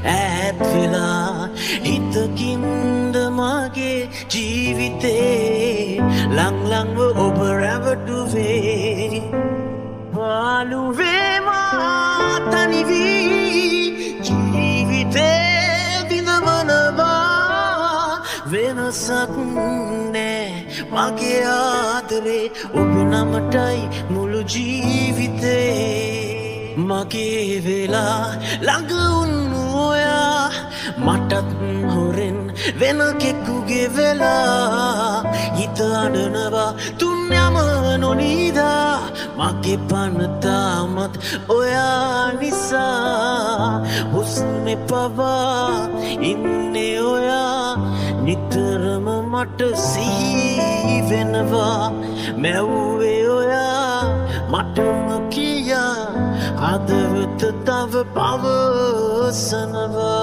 ඈත් වෙලා හිතකින්ද මගේ ජීවිතේ ලංලංව ඔබ රැවටුවේ පාළුවේ මා තනිවී ජීවිතේ විඳවනවා වෙනසක් නෑ මගේ ආදරේ ඔබ නමටයි මුළු ජීවිතේ මගේ වෙලා ළඟ වුණු ඔයා මටත් හොරෙන් වෙන කෙකුගේ වෙලා හිත අඩනවා තුන් යම නොනිදා මගේ පනතාමත් ඔයා නිසා හුස්මෙ පවා ඉන්නේ ඔයා නිතරම මට සිහි වෙනවා මැව්වේ ඔයා මටම කියා හදවත තව පවසනවා